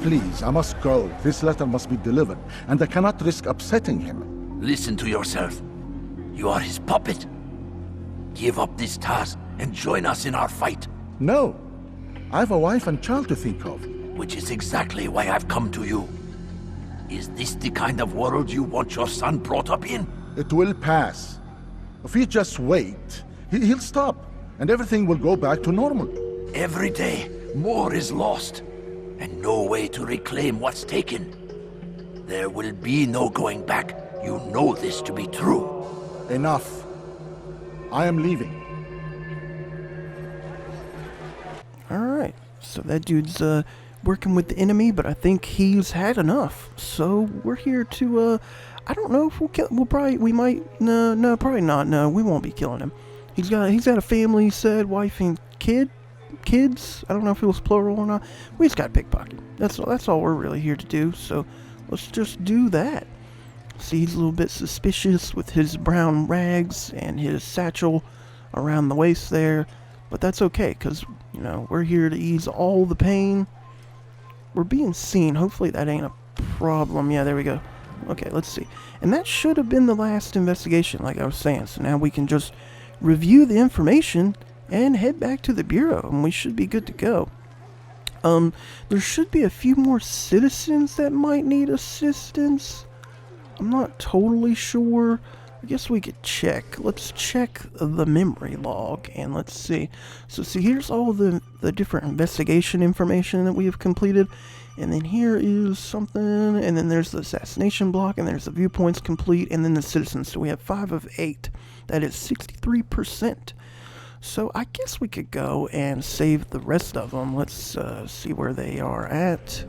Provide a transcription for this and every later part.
Please, I must go. This letter must be delivered, and I cannot risk upsetting him. Listen to yourself. You are his puppet. Give up this task and join us in our fight. No. I have a wife and child to think of. Which is exactly why I've come to you. Is this the kind of world you want your son brought up in? It will pass. If we just wait, he'll stop, and everything will go back to normal. Every day, more is lost, and no way to reclaim what's taken. There will be no going back. You know this to be true. Enough. I am leaving. Alright, so that dude's working with the enemy, but I think he's had enough. So we're here to, I don't know if we'll kill, we might, no, probably not, no, we won't be killing him. He's got a family, he said, wife and kids, I don't know if it was plural or not. We just got pickpocket. That's all we're really here to do, so let's just do that. See, he's a little bit suspicious with his brown rags and his satchel around the waist there, but that's okay, because, you know, we're here to ease all the pain. We're being seen. Hopefully that ain't a problem. Yeah, there we go. Okay, let's see. And that should have been the last investigation, like I was saying. So now we can just review the information and head back to the Bureau, and we should be good to go. There should be a few more citizens that might need assistance. I'm not totally sure. I guess we could check. Let's check the memory log, and let's see. So see, here's all the different investigation information that we have completed. And then here is something, and then there's the assassination block, and there's the viewpoints complete, and then the citizens. So we have 5 of 8. That is 63%. So I guess we could go and save the rest of them. Let's see where they are at.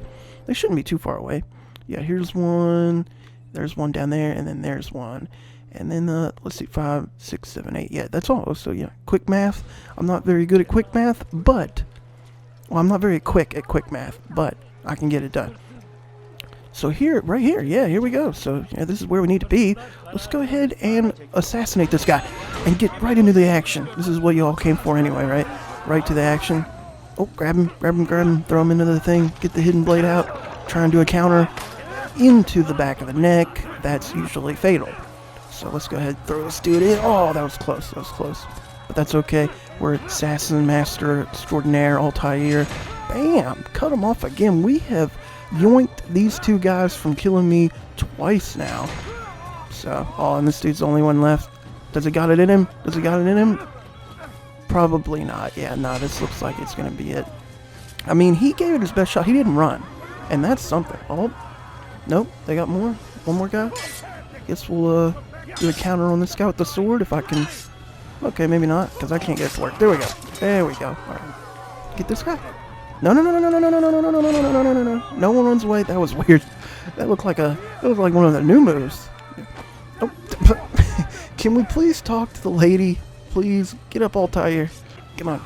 They shouldn't be too far away. Yeah, here's one. There's one down there, and then there's one. And then, let's see, 5, 6, 7, 8. Yeah, that's all. So, yeah, quick math. I'm not very good at quick math, but... Well, I'm not very quick at quick math, but I can get it done. So here, right here, yeah, here we go. So, yeah, this is where we need to be. Let's go ahead and assassinate this guy and get right into the action. This is what you all came for anyway, right? Right to the action. Oh, grab him, throw him into the thing, get the hidden blade out, try and do a counter into the back of the neck. That's usually fatal. So let's go ahead and throw this dude in. Oh, that was close. But that's okay. We're Assassin Master Extraordinaire Altaïr. Bam! Cut him off again. We have yoinked these two guys from killing me twice now. So, oh, and this dude's the only one left. Does it got it in him? Probably not. Yeah, no, this looks like it's going to be it. I mean, he gave it his best shot. He didn't run. And that's something. Oh, nope. They got more. One more guy. Guess we'll, do a counter on this guy with the sword if I can. Okay, maybe not, because I can't get it to work. There we go. All right. Get this guy. No. No one runs away. That was weird. That looked like one of the new moves. Oh. Can we please talk to the lady? Please get up, Altaïr. Come on.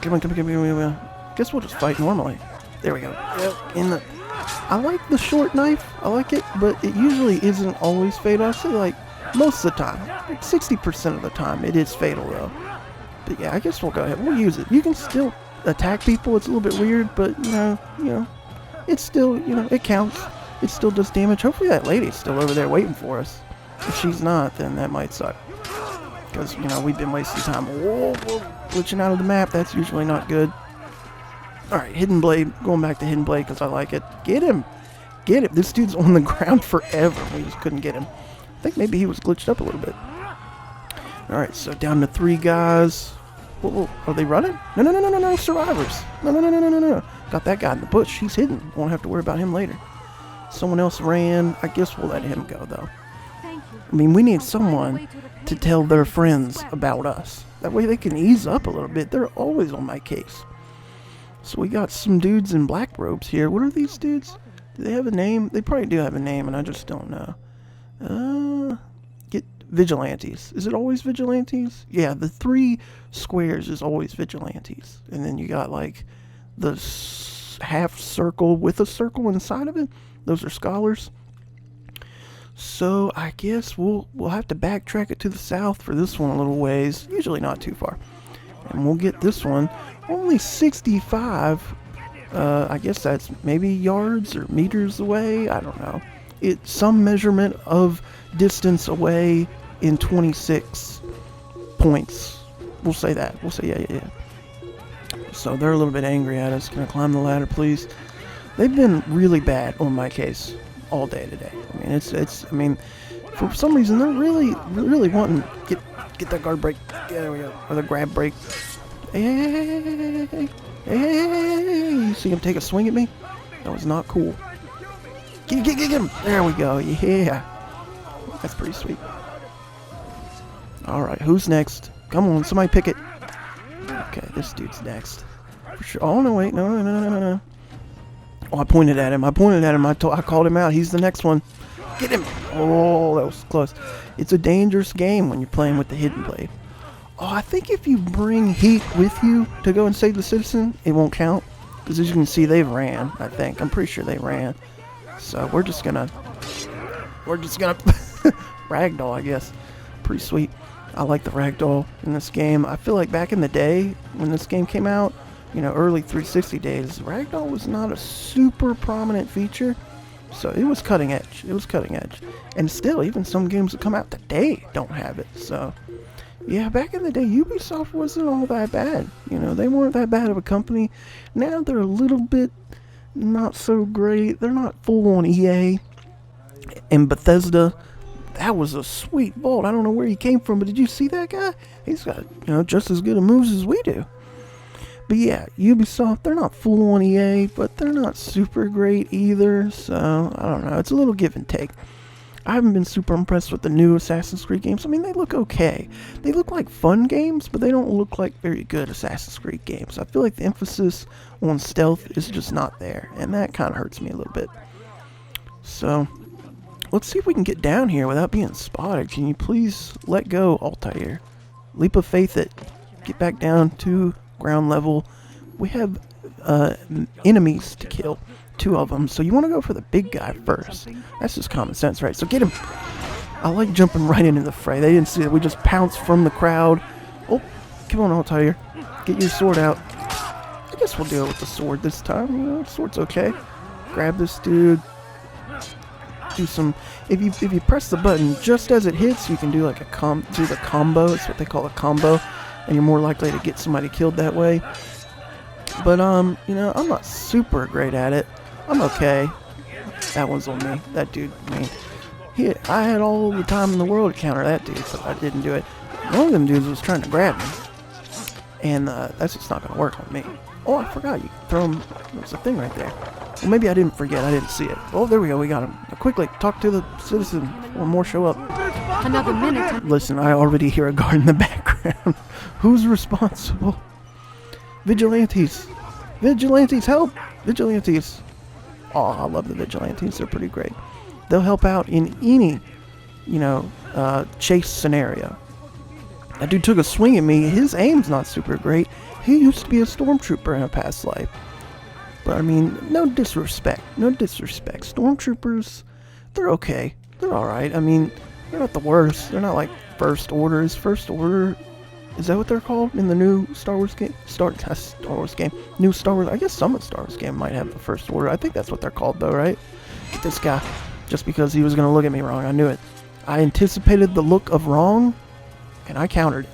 Guess we'll just fight normally. There we go. Yep. I like the short knife. I like it, but it usually isn't always fatal. I say like most of the time, like 60% of the time, it is fatal though. But yeah, I guess we'll go ahead. We'll use it. You can still attack people. It's a little bit weird, but you know, it's still, it counts. It still does damage. Hopefully that lady's still over there waiting for us. If she's not, then that might suck. Because, we've been wasting time. Whoa, glitching out of the map. That's usually not good. Alright, Hidden Blade. Going back to Hidden Blade because I like it. Get him. This dude's on the ground forever. We just couldn't get him. I think maybe he was glitched up a little bit. Alright, so down to 3 guys. Whoa. Are they running? No. Survivors. No. Got that guy in the bush. He's hidden. Won't have to worry about him later. Someone else ran. I guess we'll let him go, though. I mean, we need someone to tell their friends about us. That way they can ease up a little bit. They're always on my case. So we got some dudes in black robes here. What are these dudes? Do they have a name? They probably do have a name, and I just don't know. Get vigilantes. Is it always vigilantes? Yeah, the 3 squares is always vigilantes. And then you got, like, the half circle with a circle inside of it. Those are scholars. So I guess we'll have to backtrack it to the south for this one a little ways. Usually not too far. And we'll get this one. Only 65. I guess that's maybe yards or meters away. I don't know. It's some measurement of distance away in 26 points. We'll say that. We'll say yeah. So they're a little bit angry at us. Can I climb the ladder, please? They've been really bad on my case all day today. I mean, I mean, for some reason they're really wanting get that guard break. Yeah, there we go. Or the grab break. Hey. You see him take a swing at me? That was not cool. Get him. There we go. Yeah. That's pretty sweet. All right, who's next? Come on, somebody pick it. Okay, this dude's next. For sure. Oh, no, wait. No. Oh, I pointed at him. I called him out. He's the next one. Get him. Oh, that was close. It's a dangerous game when you're playing with the hidden blade. Oh, I think if you bring heat with you to go and save the citizen, it won't count. Because as you can see, they ran, I think. I'm pretty sure they ran. So we're just gonna ragdoll, I guess. Pretty sweet. I like the ragdoll in this game. I feel like back in the day when this game came out, you know, early 360 days, ragdoll was not a super prominent feature. So it was cutting edge. And still, even some games that come out today don't have it. So yeah, back in the day, Ubisoft wasn't all that bad. You know, they weren't that bad of a company. Now they're a little bit not so great. They're not full on EA. And Bethesda, that was a sweet vault. I don't know where he came from, but did you see that guy? He's got, you know, just as good of moves as we do. But yeah, Ubisoft, they're not full on EA, but they're not super great either. So, I don't know. It's a little give and take. I haven't been super impressed with the new Assassin's Creed games. I mean, they look okay. They look like fun games, but they don't look like very good Assassin's Creed games. I feel like the emphasis on stealth is just not there, and that kind of hurts me a little bit. So, let's see if we can get down here without being spotted. Can you please let go, Altaïr? Leap of faith it. Get back down to ground level. We have enemies to kill. 2 of them, so you want to go for the big guy first. That's just common sense, right? So get him. I like jumping right into the fray. They didn't see it. We just pounced from the crowd. Oh, come on, Altaïr. Get your sword out. I guess we'll deal with the sword this time. You know, sword's okay. Grab this dude. Do some. If you press the button just as it hits, you can do like a combo. It's what they call a combo, and you're more likely to get somebody killed that way. But you know, I'm not super great at it. I'm okay. That one's on me. That dude, I mean, I had all the time in the world to counter that dude, but I didn't do it. One of them dudes was trying to grab me, and that's just not gonna work on me. Oh, I forgot. You can throw him. There's a thing right there. Well, maybe I didn't forget. I didn't see it. Oh, there we go. We got him. Now, quickly, talk to the citizen. One more show up. Another minute. Listen, I already hear a guard in the background. Who's responsible? Vigilantes. Vigilantes, help! Vigilantes. Oh, I love the Vigilantes. They're pretty great. They'll help out in any, you know, chase scenario. That dude took a swing at me. His aim's not super great. He used to be a stormtrooper in a past life. But, I mean, no disrespect. No disrespect. Stormtroopers, they're okay. They're alright. I mean, they're not the worst. They're not like First Orders. First Order, is that what they're called in the new Star Wars game? New Star Wars. I guess some of the Star Wars game might have the First Order. I think that's what they're called, though, right? Get this guy. Just because he was going to look at me wrong. I knew it. I anticipated the look of wrong, and I countered it.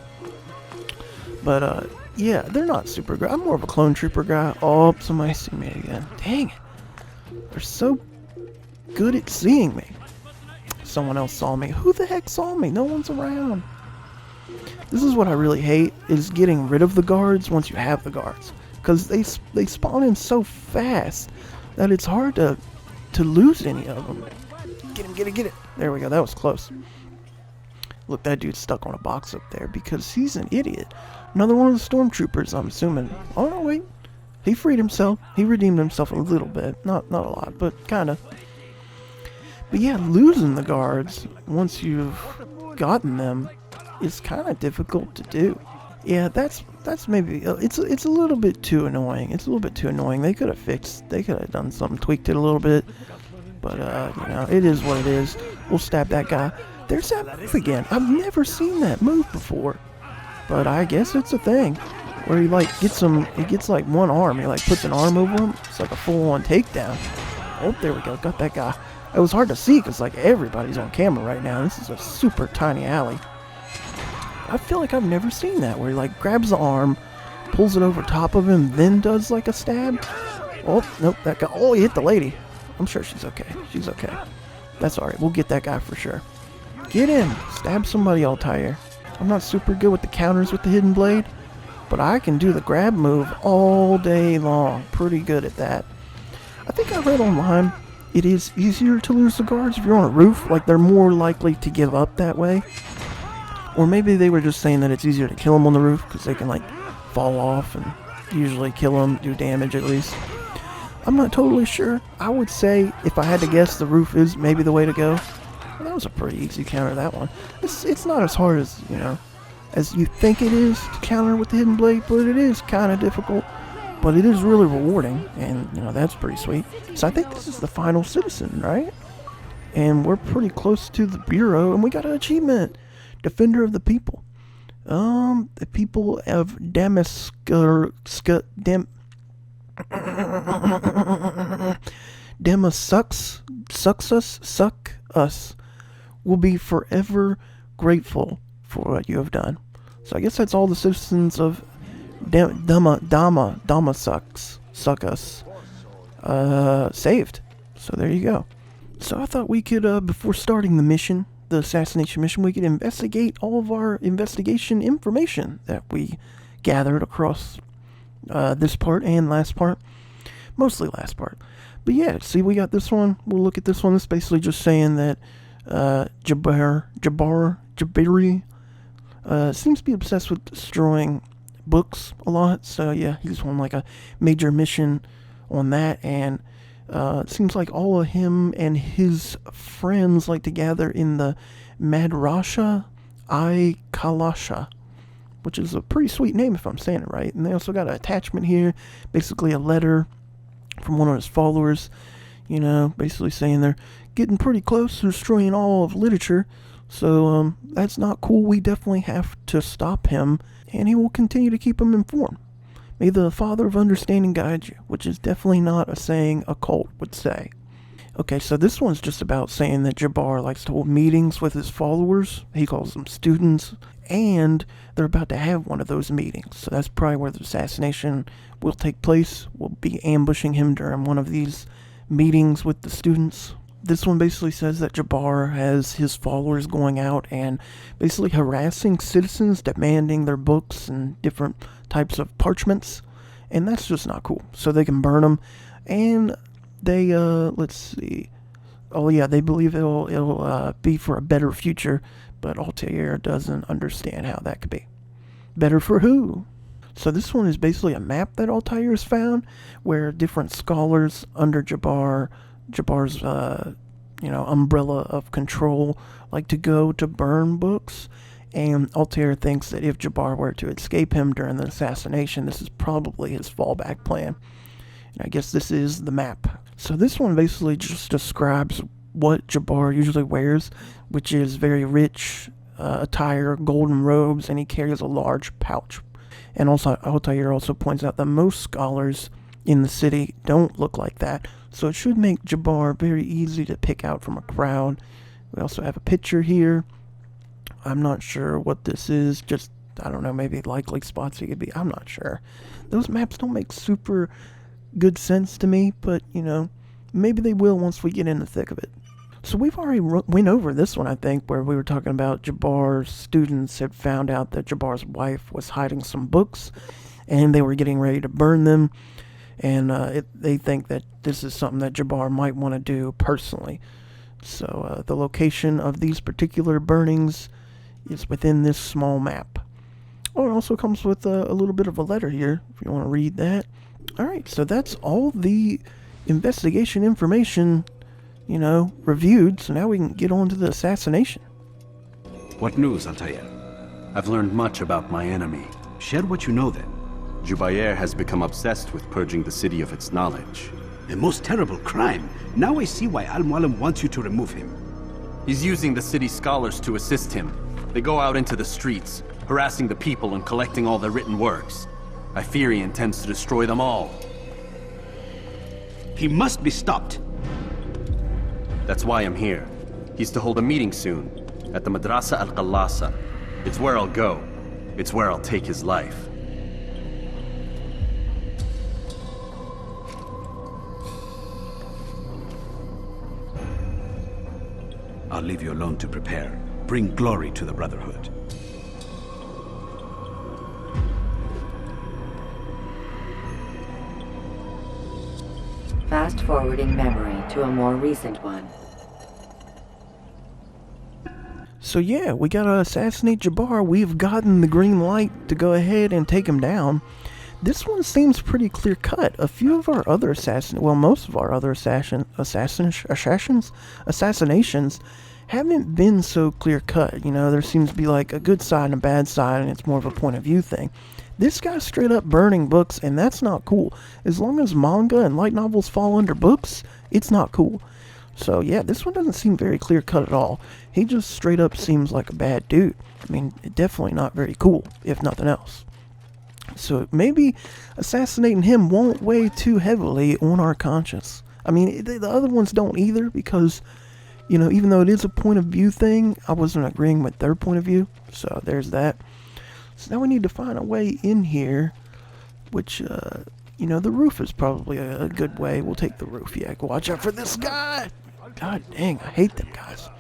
But, yeah, they're not super great. I'm more of a clone trooper guy. Oh, somebody see me again. Dang it. They're so good at seeing me. Someone else saw me. Who the heck saw me? No one's around. This is what I really hate, is getting rid of the guards once you have the guards. Because they spawn in so fast that it's hard to lose any of them. Get it. There we go. That was close. Look, that dude's stuck on a box up there because he's an idiot. Another one of the stormtroopers, I'm assuming. Oh, no, wait. He freed himself. He redeemed himself a little bit. Not a lot, but kind of. But yeah, losing the guards once you've gotten them is kind of difficult to do. Yeah, that's maybe, it's a little bit too annoying. It's a little bit too annoying. They could have done something, tweaked it a little bit. But, you know, it is what it is. We'll stab that guy. There's that move again. I've never seen that move before. But I guess it's a thing. where he like gets him. He gets like one arm. He like puts an arm over him. It's like a full-on takedown. Oh, there we go. Got that guy. It was hard to see because like everybody's on camera right now. This is a super tiny alley. I feel like I've never seen that where he like grabs the arm, pulls it over top of him, then does like a stab. Oh, nope, that guy. Oh, he hit the lady. I'm sure she's okay. She's okay. That's alright. We'll get that guy for sure. Get him. Stab somebody, Altaïr. I'm not super good with the counters with the hidden blade, but I can do the grab move all day long. Pretty good at that. I think I read online it is easier to lose the guards if you're on a roof. Like, they're more likely to give up that way. Or maybe they were just saying that it's easier to kill them on the roof because they can, like, fall off and usually kill them, do damage at least. I'm not totally sure. I would say, if I had to guess, the roof is maybe the way to go. Well, that was a pretty easy counter, that one. It's not as hard as, you know, as you think it is to counter with the hidden blade, but it is kind of difficult. But it is really rewarding, and, you know, that's pretty sweet. So I think this is the final citizen, right? And we're pretty close to the bureau, and we got an achievement. Defender of the people. The people of Damascus, suck us, will be forever grateful for what you have done. So I guess that's all the citizens of suck us saved. So there you go. So I thought we could, before starting the mission, the assassination mission, we could investigate all of our investigation information that we gathered across this part and last part. Mostly last part. But yeah, see, we got this one. We'll look at this one. It's basically just saying that Jubair seems to be obsessed with destroying books a lot. So yeah, he's on like a major mission on that, and it seems like all of him and his friends like to gather in the Madrasha Kalasha, which is a pretty sweet name if I'm saying it right. And they also got an attachment here, basically a letter from one of his followers, you know, basically saying they're getting pretty close to destroying all of literature. So that's not cool. We definitely have to stop him, and he will continue to keep him informed. May the Father of Understanding guide you, which is definitely not a saying a cult would say. Okay, so this one's just about saying that Jubair likes to hold meetings with his followers. He calls them students, and they're about to have one of those meetings. So that's probably where the assassination will take place. We'll be ambushing him during one of these meetings with the students. This one basically says that Jubair has his followers going out and basically harassing citizens, demanding their books and different types of parchments, and that's just not cool. So they can burn them, and they, let's see, oh yeah, they believe it'll be for a better future, but Altaïr doesn't understand how that could be. Better for who? So this one is basically a map that Altaïr has found, where different scholars under Jubair's umbrella of control like to go to burn books, and Altaïr thinks that if Jubair were to escape him during the assassination, this is probably his fallback plan. And I guess this is the map. So this one basically just describes what Jubair usually wears, which is very rich attire, golden robes, and he carries a large pouch. And also, Altaïr also points out that most scholars in the city don't look like that, so it should make Jubair very easy to pick out from a crowd. We also have a picture here. I'm not sure what this is, just, I don't know, maybe likely spots he could be. I'm not sure. Those maps don't make super good sense to me, but, you know, maybe they will once we get in the thick of it. So we've already went over this one, I think, where we were talking about Jubair's students had found out that Jubair's wife was hiding some books, and they were getting ready to burn them. And they think that this is something that Jubair might want to do personally. So the location of these particular burnings is within this small map. Oh, it also comes with a little bit of a letter here, if you want to read that. Alright, so that's all the investigation information, you know, reviewed. So now we can get on to the assassination. What news, Altaïr? I've learned much about my enemy. Share what you know then. Jubair has become obsessed with purging the city of its knowledge. A most terrible crime. Now I see why Al-Mualim wants you to remove him. He's using the city scholars to assist him. They go out into the streets, harassing the people and collecting all their written works. I fear he intends to destroy them all. He must be stopped. That's why I'm here. He's to hold a meeting soon, at the Madrasa al-Qallasa. It's where I'll go. It's where I'll take his life. I'll leave you alone to prepare. Bring glory to the Brotherhood. Fast-forwarding memory to a more recent one. So yeah, we gotta assassinate Jubair. We've gotten the green light to go ahead and take him down. This one seems pretty clear-cut. A few of our other most of our other assassinations haven't been so clear-cut. You know, there seems to be like a good side and a bad side, and it's more of a point of view thing. This guy's straight up burning books, and that's not cool. As long as manga and light novels fall under books, it's not cool. So yeah, this one doesn't seem very clear-cut at all. He just straight up seems like a bad dude. I mean, definitely not very cool, if nothing else. So maybe assassinating him won't weigh too heavily on our conscience. I mean, the other ones don't either, because, you know, even though it is a point of view thing, I wasn't agreeing with their point of view. So there's that. So now we need to find a way in here, which, you know, the roof is probably a good way. We'll take the roof. Yeah, go watch out for this guy. God dang, I hate them guys.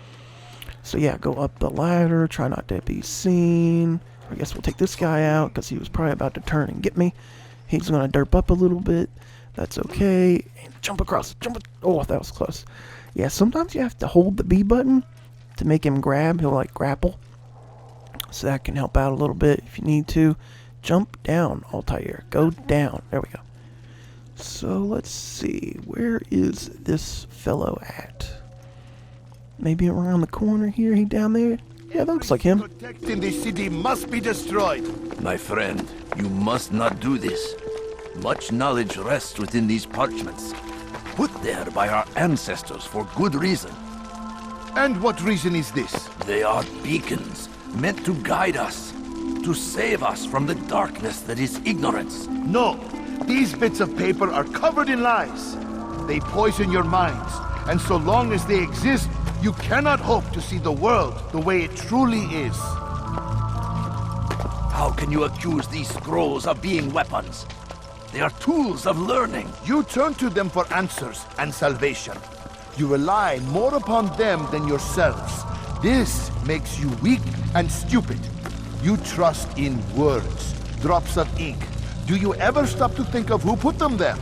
So yeah, go up the ladder, try not to be seen. I guess we'll take this guy out, because he was probably about to turn and get me. He's going to derp up a little bit. That's okay. And jump across. Oh, that was close. Yeah, sometimes you have to hold the B button to make him grab. He'll, like, grapple. So that can help out a little bit if you need to. Jump down, Altaïr. Go down. There we go. So, let's see. Where is this fellow at? Maybe around the corner here? He down there? Yeah, that looks like him. Protecting the city must be destroyed. My friend, you must not do this. Much knowledge rests within these parchments, put there by our ancestors for good reason. And what reason is this? They are beacons, meant to guide us, to save us from the darkness that is ignorance. No, these bits of paper are covered in lies. They poison your minds, and so long as they exist, you cannot hope to see the world the way it truly is. How can you accuse these scrolls of being weapons? They are tools of learning. You turn to them for answers and salvation. You rely more upon them than yourselves. This makes you weak and stupid. You trust in words, drops of ink. Do you ever stop to think of who put them there?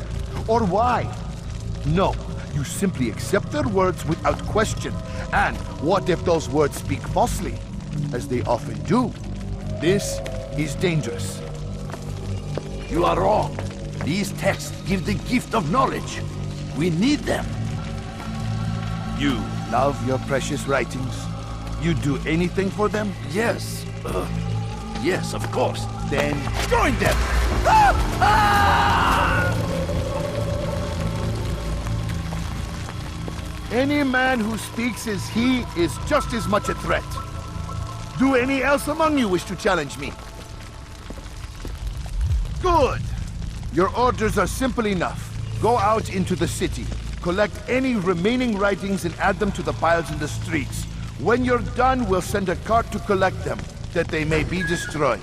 Or why? No. You simply accept their words without question. And what if those words speak falsely? As they often do. This is dangerous. You are wrong. These texts give the gift of knowledge. We need them. You love your precious writings? You'd do anything for them? Yes. Yes, of course. Then join them! Any man who speaks as he is just as much a threat. Do any else among you wish to challenge me? Good. Your orders are simple enough. Go out into the city, collect any remaining writings and add them to the piles in the streets. When you're done, we'll send a cart to collect them, that they may be destroyed.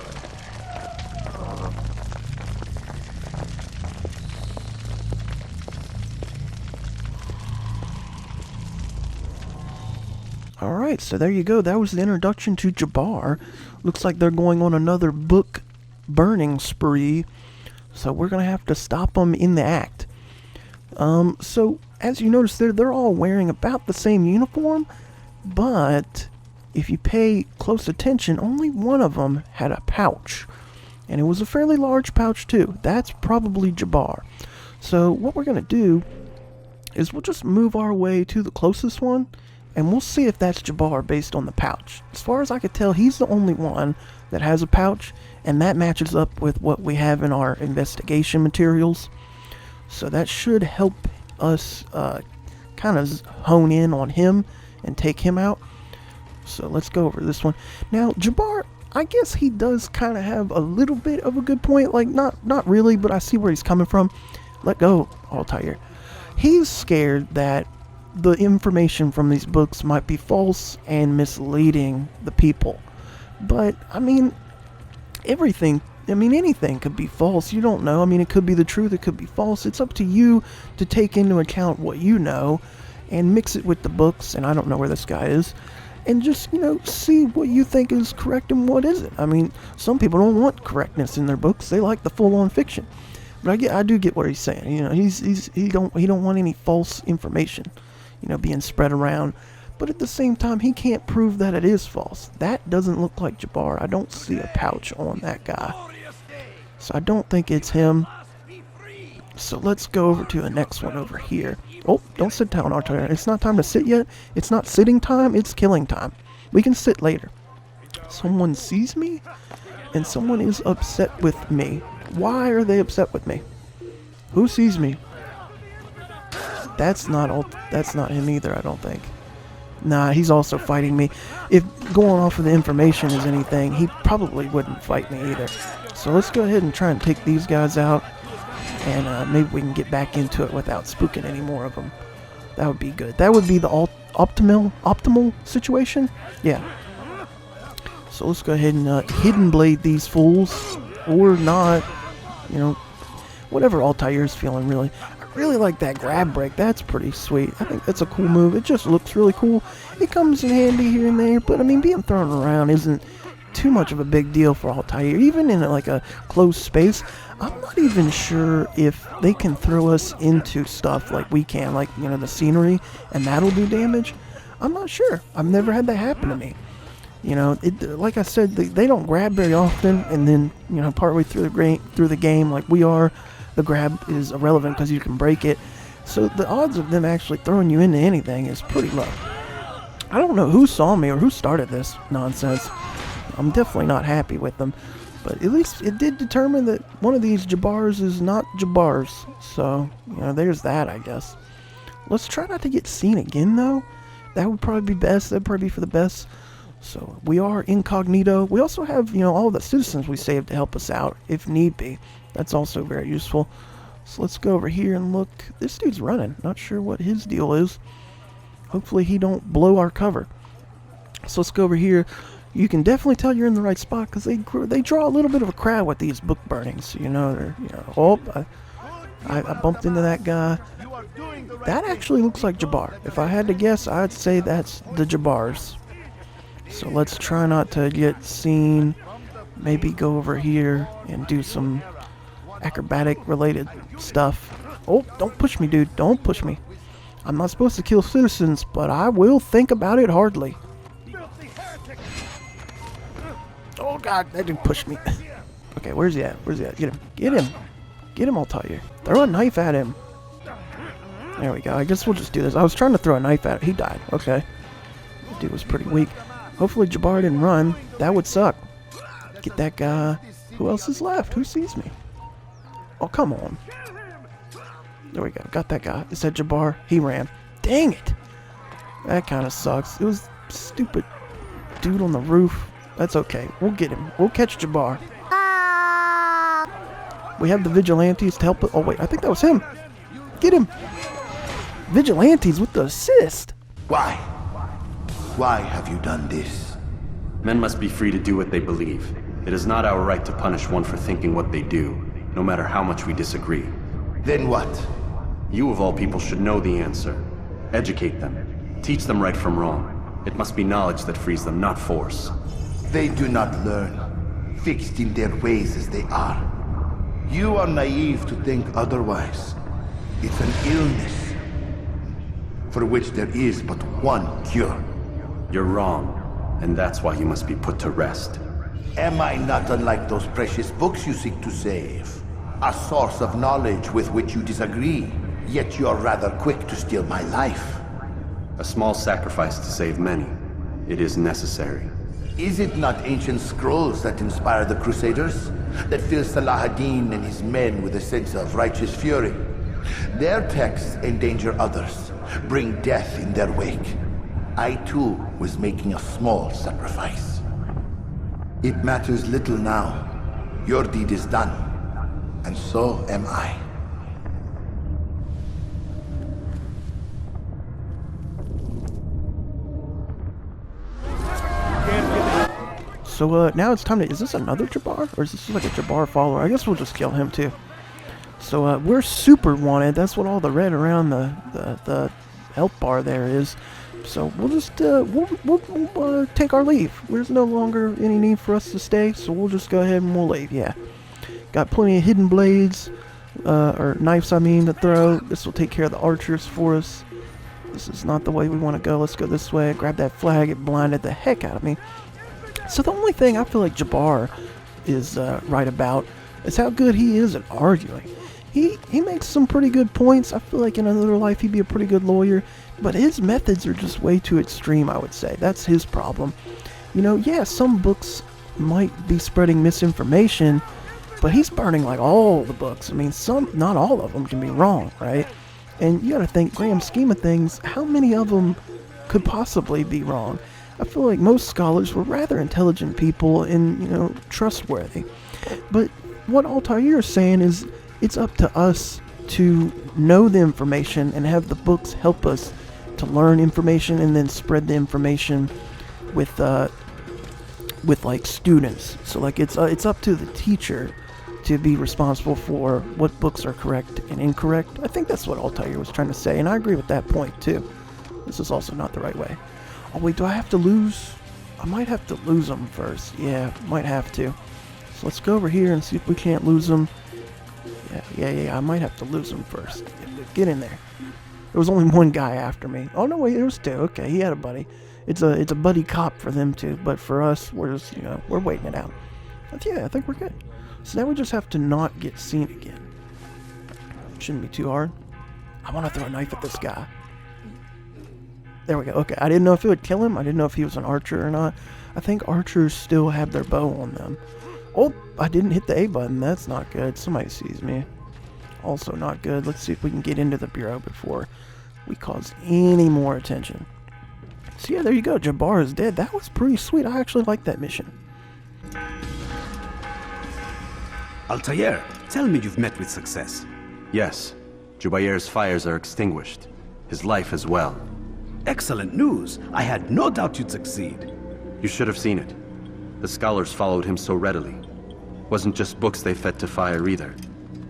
Alright, so there you go. That was the introduction to Jubair. Looks like they're going on another book burning spree. So we're going to have to stop them in the act. So, as you notice there, they're all wearing about the same uniform. But, if you pay close attention, only one of them had a pouch. And it was a fairly large pouch too. That's probably Jubair. So, what we're going to do is we'll just move our way to the closest one. And we'll see if that's Jubair based on the pouch. As far as I could tell, he's the only one that has a pouch. And that matches up with what we have in our investigation materials. So that should help us kind of hone in on him and take him out. So let's go over this one. Now, Jubair, I guess he does kind of have a little bit of a good point. Like, not really, but I see where he's coming from. Let go, Altaïr. He's scared that the information from these books might be false and misleading the people. But, I mean, anything could be false. You don't know. I mean, it could be the truth, it could be false. It's up to you to take into account what you know and mix it with the books, and I don't know where this guy is, and just, see what you think is correct and what isn't. I mean, some people don't want correctness in their books. They like the full-on fiction. But I do get what he's saying. He don't want any false information, being spread around. But at the same time, he can't prove that it is false. That doesn't look like Jubair. I don't see a pouch on that guy. So I don't think it's him. So let's go over to the next one over here. Oh, don't sit down, Altaïr. It's not time to sit yet. It's not sitting time, it's killing time. We can sit later. Someone sees me, and someone is upset with me. Why are they upset with me? Who sees me? That's not him either, I don't think. Nah, he's also fighting me. If going off of the information is anything, he probably wouldn't fight me either. So let's go ahead and try and take these guys out, and maybe we can get back into it without spooking any more of them. That would be good. That would be the optimal situation. Yeah. So let's go ahead and hidden blade these fools, or not. Whatever Altaïr's feeling, really. I really like that grab break. That's pretty sweet. I think that's a cool move. It just looks really cool. It comes in handy here and there, but I mean, being thrown around isn't too much of a big deal for Altaïr. Even in like a closed space, I'm not even sure if they can throw us into stuff like we can, like, the scenery, and that'll do damage. I'm not sure. I've never had that happen to me. Like I said, they don't grab very often, and then, partway through the game, like we are, the grab is irrelevant because you can break it. So the odds of them actually throwing you into anything is pretty low. I don't know who saw me or who started this nonsense. I'm definitely not happy with them. But at least it did determine that one of these Jubairs is not Jubairs. So, there's that, I guess. Let's try not to get seen again, though. That would probably be best. That would probably be for the best. So, we are incognito. We also have, all the citizens we saved to help us out, if need be. That's also very useful. So, let's go over here and look. This dude's running. Not sure what his deal is. Hopefully, he don't blow our cover. So, let's go over here. You can definitely tell you're in the right spot because they draw a little bit of a crowd with these book burnings. I bumped into that guy. That actually looks like Jubair. If I had to guess, I'd say that's the Jubairs. So let's try not to get seen. Maybe go over here and do some acrobatic related stuff. Oh, don't push me, dude. Don't push me. I'm not supposed to kill citizens, but I will think about it hardly. Oh god, that dude pushed me. Okay, where's he at? Get him. Get him, Altaïr. Throw a knife at him. There we go. I guess we'll just do this. I was trying to throw a knife at him. He died. Okay. That dude was pretty weak. Hopefully Jubair didn't run. That would suck. Get that guy. Who else is left? Who sees me? Oh, come on. There we go. Got that guy. Is that Jubair? He ran. Dang it. That kind of sucks. It was stupid dude on the roof. That's okay. We'll get him. We'll catch Jubair. We have the vigilantes to help. Oh, wait. I think that was him. Get him. Vigilantes with the assist. Why? Why have you done this? Men must be free to do what they believe. It is not our right to punish one for thinking what they do, no matter how much we disagree. Then what? You of all people should know the answer. Educate them. Teach them right from wrong. It must be knowledge that frees them, not force. They do not learn, fixed in their ways as they are. You are naive to think otherwise. It's an illness, for which there is but one cure. You're wrong, and that's why you must be put to rest. Am I not unlike those precious books you seek to save? A source of knowledge with which you disagree, yet you are rather quick to steal my life. A small sacrifice to save many. It is necessary. Is it not ancient scrolls that inspire the Crusaders? That fill Salah ad-Din and his men with a sense of righteous fury? Their texts endanger others, bring death in their wake. I too was making a small sacrifice. It matters little now. Your deed is done, and so am I. So now it's time to, is this another Jubair? Or is this like a Jubair follower? I guess we'll just kill him too. So we're super wanted. That's what all the red around the health bar there is. So we'll just we'll take our leave. There's no longer any need for us to stay, so we'll just go ahead and we'll leave. Yeah, got plenty of hidden blades, or knives I mean, to throw. This will take care of the archers for us. This is not the way we want to go. Let's go this way. Grab that flag. It blinded the heck out of me. So the only thing I feel like Jubair is right about is how good he is at arguing. He makes some pretty good points. I feel like in another life he'd be a pretty good lawyer, but his methods are just way too extreme, I would say. That's his problem. You know, yeah, some books might be spreading misinformation, but he's burning like all the books. I mean, not all of them can be wrong, right? And you gotta think, grand scheme of things, how many of them could possibly be wrong? I feel like most scholars were rather intelligent people and, you know, trustworthy. But what Altaïr is saying is it's up to us to know the information and have the books help us to learn information and then spread the information with like students. So like it's up to the teacher to be responsible for what books are correct and incorrect. I think that's what Altaïr was trying to say, and I agree with that point too. This is also not the right way. Oh wait, do I have to lose? I might have to lose them first. Yeah, might have to. So let's go over here and see if we can't lose them. Yeah, I might have to lose them first. Get in there. There was only one guy after me. Oh no, wait, there was two. Okay, he had a buddy. It's a buddy cop for them two, but for us, we're just, you know, we're waiting it out. But yeah, I think we're good. So now we just have to not get seen again. Shouldn't be too hard. I want to throw a knife at this guy. There we go. Okay, I didn't know if it would kill him. I didn't know if he was an archer or not. I think archers still have their bow on them. Oh, I didn't hit the A button. That's not good. Somebody sees me. Also not good. Let's see if we can get into the bureau before we cause any more attention. So yeah, there you go. Jubair is dead. That was pretty sweet. I actually like that mission. Altaïr, tell me you've met with success. Yes. Jubair's fires are extinguished. His life as well. Excellent news. I had no doubt you'd succeed. You should have seen it. The scholars followed him so readily. Wasn't just books they fed to fire either,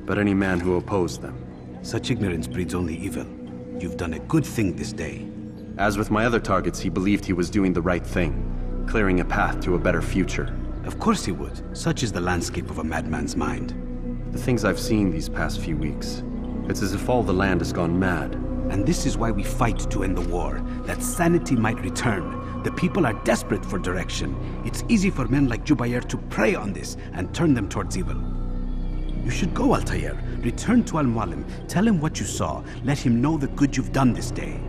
but any man who opposed them. Such ignorance breeds only evil. You've done a good thing this day. As with my other targets, he believed he was doing the right thing, clearing a path to a better future. Of course he would. Such is the landscape of a madman's mind. The things I've seen these past few weeks, it's as if all the land has gone mad. And this is why we fight to end the war, that sanity might return. The people are desperate for direction. It's easy for men like Jubair to prey on this and turn them towards evil. You should go, Altaïr. Return to Al-Mualim. Tell him what you saw. Let him know the good you've done this day.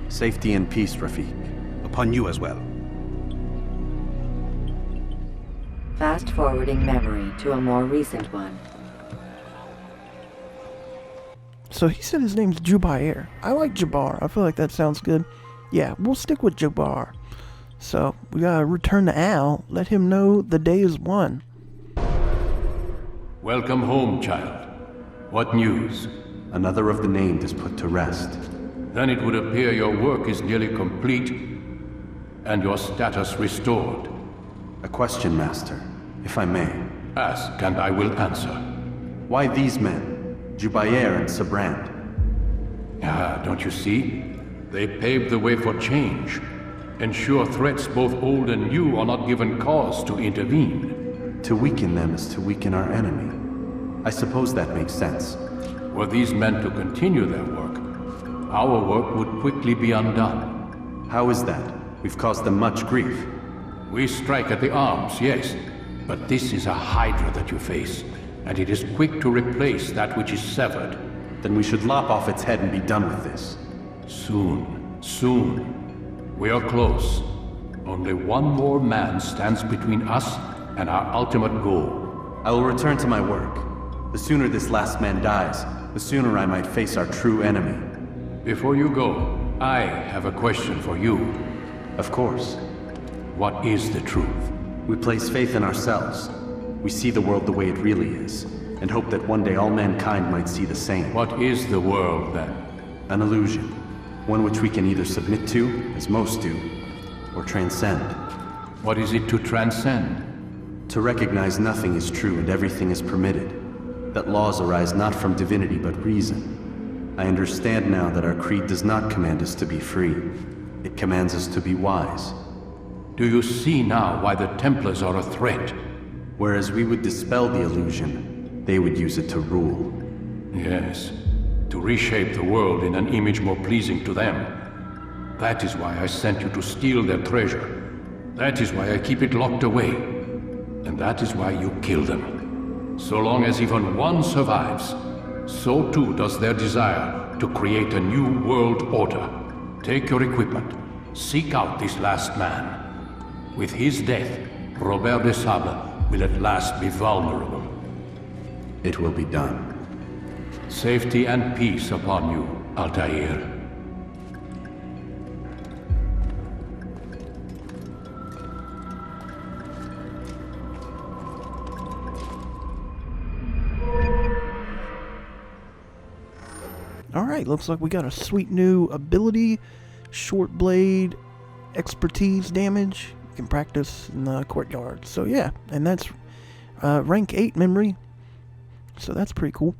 Safety and peace, Rafiq. Upon you as well. Fast-forwarding memory to a more recent one. So he said his name's Jubair. I like Jubair. I feel like that sounds good. Yeah, we'll stick with Jubair. So we gotta return to Al. Let him know the day is won. Welcome home, child. What news? Another of the named is put to rest. Then it would appear your work is nearly complete and your status restored. A question, Master, if I may. Ask and I will answer. Why these men? Jubair and Sabrand. Ah, don't you see? They paved the way for change. Ensure threats both old and new are not given cause to intervene. To weaken them is to weaken our enemy. I suppose that makes sense. Were these men to continue their work, our work would quickly be undone. How is that? We've caused them much grief. We strike at the arms, yes, but this is a hydra that you face, and it is quick to replace that which is severed. Then we should lop off its head and be done with this. Soon, soon. We are close. Only one more man stands between us and our ultimate goal. I will return to my work. The sooner this last man dies, the sooner I might face our true enemy. Before you go, I have a question for you. Of course. What is the truth? We place faith in ourselves. We see the world the way it really is, and hope that one day all mankind might see the same. What is the world, then? An illusion. One which we can either submit to, as most do, or transcend. What is it to transcend? To recognize nothing is true and everything is permitted. That laws arise not from divinity but reason. I understand now that our creed does not command us to be free. It commands us to be wise. Do you see now why the Templars are a threat? Whereas we would dispel the illusion, they would use it to rule. Yes, to reshape the world in an image more pleasing to them. That is why I sent you to steal their treasure. That is why I keep it locked away. And that is why you kill them. So long as even one survives, so too does their desire to create a new world order. Take your equipment. Seek out this last man. With his death, Robert de Sable will at last be vulnerable. It will be done. Safety and peace upon you, Altaïr. Alright, looks like we got a sweet new ability. Short blade, expertise damage. You can practice in the courtyard. So yeah, and that's rank 8 memory. So that's pretty cool.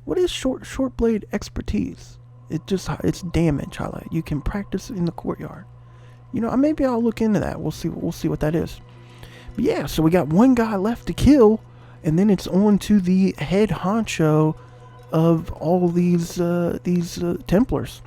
What is short blade expertise? It's damage highlight. You can practice in the courtyard. You know, maybe I'll look into that. We'll see what that is. But yeah, so we got one guy left to kill, and then it's on to the head honcho of all these Templars.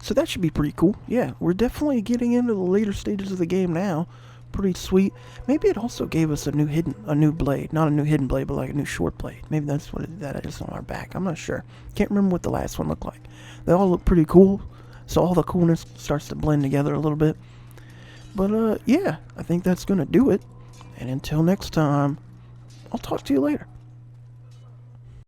So that should be pretty cool. Yeah, we're definitely getting into the later stages of the game now. Pretty sweet. Maybe it also gave us a new blade. Not a new hidden blade, but like a new short blade. Maybe that's what that is on our back. I'm not sure. Can't remember what the last one looked like. They all look pretty cool. So all the coolness starts to blend together a little bit. But yeah, I think that's going to do it. And until next time, I'll talk to you later.